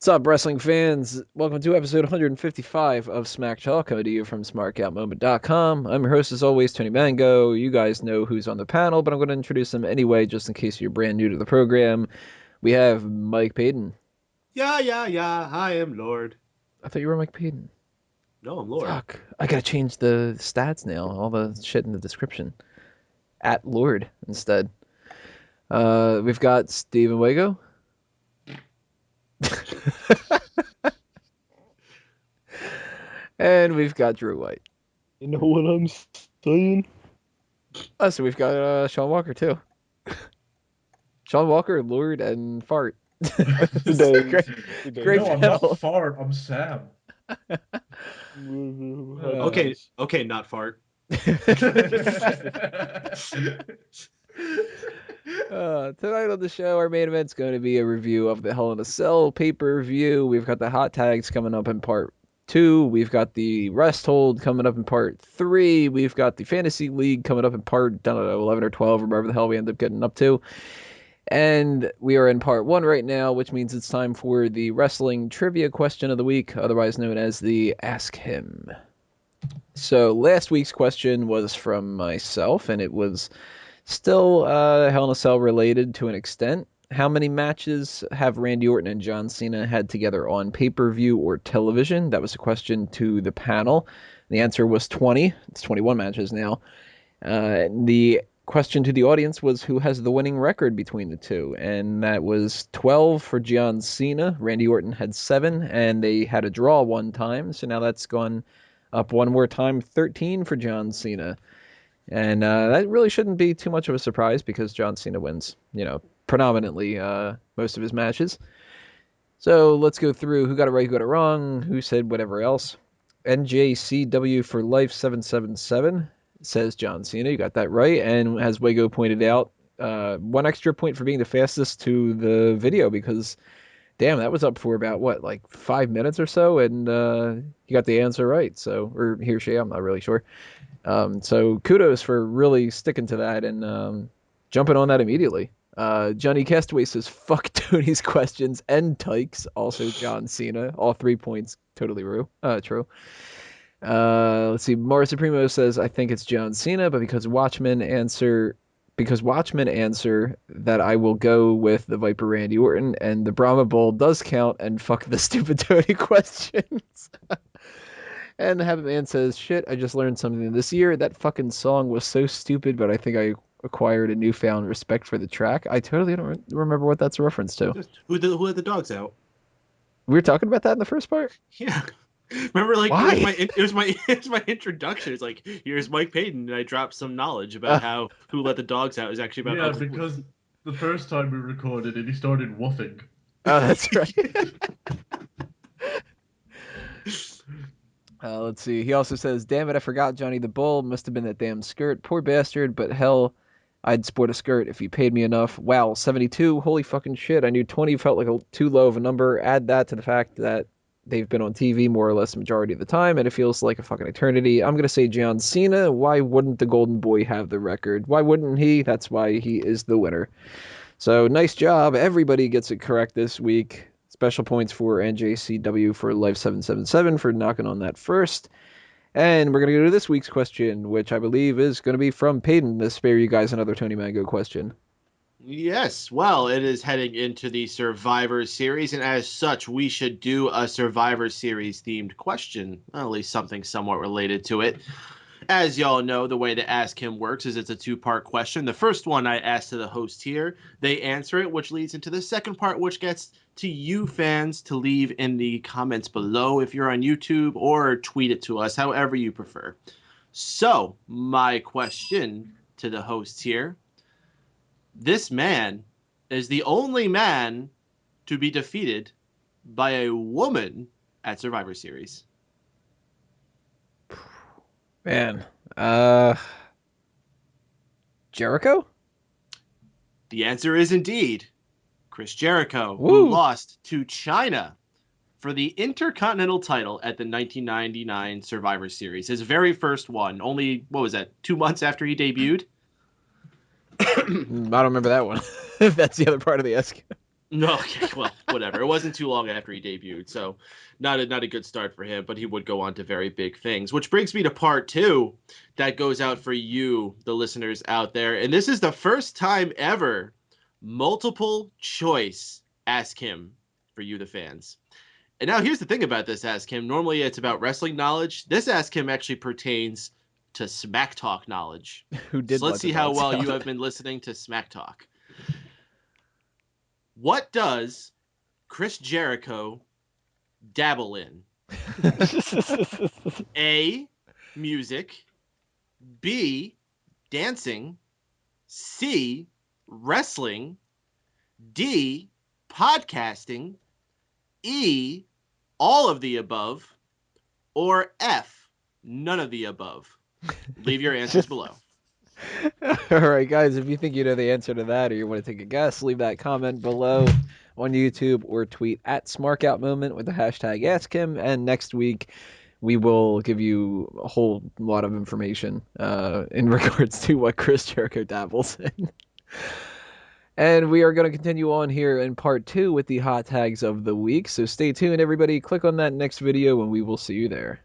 What's up, wrestling fans? Welcome to episode 155 of Smack Talk, coming to you from smarkoutmoment.com. I'm your host, as always, Tony Mango. You guys know who's on the panel, but I'm going to introduce them anyway, just in case you're brand new to the program. We have Mike Payton. Yeah. I am Lord. I thought you were Mike Payton. No, I'm Lord. Fuck. I gotta change the stats now, all the shit in the description. At Lord instead. We've got Steven Wago. And we've got Drew White. You know what I'm saying? Oh, so we've got Sean Walker too. Sean Walker, Lord, and Fart. Today. Great, great No, I'm panel. not Fart, I'm Sam. Okay, not fart. Tonight on the show, our main event's going to be a review of the Hell in a Cell pay-per-view. We've got the hot tags coming up in part 2. We've got the rest hold coming up in part 3. We've got the fantasy league coming up in part, I don't know, 11 or 12, or whatever the hell we end up getting up to. And we are in part 1 right now, which means it's time for the wrestling trivia question of the week, otherwise known as the Ask Him. So last week's question was from myself, and it was still Hell in a Cell related to an extent. How many matches have Randy Orton and John Cena had together on pay-per-view or television? That was a question to the panel. The answer was 20. It's 21 matches now. The question to the audience was who has the winning record between the two, and that was 12 for John Cena. Randy Orton had 7, and they had a draw one time, so now that's gone up one more time, 13 for John Cena. And that really shouldn't be too much of a surprise because John Cena wins, predominantly most of his matches. So let's go through who got it right, who got it wrong, who said whatever else. NJCW for Life 777 says John Cena. You got that right. And as Wago pointed out, one extra point for being the fastest to the video because, damn, that was up for about, like 5 minutes or so, and you got the answer right. So, or he or she, I'm not really sure. So kudos for really sticking to that and jumping on that immediately. Johnny Castaway says, fuck Tony's questions and Tykes, also John Cena. All 3 points, totally true. Let's see. Mara Supremo says, I think it's John Cena, but because Watchmen answer that I will go with the Viper Randy Orton, and the Brahma Bull does count, and fuck the stupid Tony questions. And the Habit Man says, shit, I just learned something this year. That fucking song was so stupid, but I think I acquired a newfound respect for the track. I totally don't remember what that's a reference to. Who let the dogs out? We were talking about that in the first part? Yeah. Remember, like, Why? it was my introduction. It's like, here's Mike Payton, and I dropped some knowledge about how Who Let the Dogs Out is actually about Yeah, Uncle because the first time we recorded it, he started woofing. Oh, that's right. Let's see. He also says, damn it, I forgot Johnny the Bull. Must have been that damn skirt. Poor bastard, but hell, I'd sport a skirt if he paid me enough. Wow, 72? Holy fucking shit. I knew 20 felt like too low of a number. Add that to the fact that they've been on TV more or less the majority of the time, and it feels like a fucking eternity. I'm going to say John Cena. Why wouldn't the Golden Boy have the record? Why wouldn't he? That's why he is the winner. So, nice job. Everybody gets it correct this week. Special points for NJCW for Life 777 for knocking on that first. And we're going to go to this week's question, which I believe is going to be from Payton to spare you guys another Tony Mango question. Yes, well, it is heading into the Survivor Series, and as such, we should do a Survivor Series themed question, at least something somewhat related to it. As y'all know, the way to Ask Him works is it's a 2-part question. The first one I ask to the host here, they answer it, which leads into the second part, which gets to you fans to leave in the comments below if you're on YouTube, or tweet it to us, however you prefer. So, my question to the hosts here, this man is the only man to be defeated by a woman at Survivor Series. Man, Jericho? The answer is indeed Chris Jericho, Woo. who lost to China for the Intercontinental title at the 1999 Survivor Series. His very first one, only, 2 months after he debuted? I don't remember that one. That's the other part of the ask. No, okay, well, whatever. It wasn't too long after he debuted, so not a good start for him, but he would go on to very big things. Which brings me to part 2 that goes out for you, the listeners out there. And this is the first time ever multiple choice Ask Him for you, the fans. And now here's the thing about this Ask Him. Normally it's about wrestling knowledge. This Ask Him actually pertains to Smack Talk knowledge. Who did So let's let the see how dogs well you out? have been listening to Smack Talk. What does Chris Jericho dabble in? A, music. B, dancing. C, wrestling. D, podcasting. E, all of the above. Or F, none of the above. Leave your answers below. All right, guys, if you think you know the answer to that or you want to take a guess, leave that comment below on YouTube or tweet at SmarkOutMoment with the hashtag AskHim. And next week, we will give you a whole lot of information in regards to what Chris Jericho dabbles in. And we are going to continue on here in part 2 with the hot tags of the week. So stay tuned, everybody. Click on that next video, and we will see you there.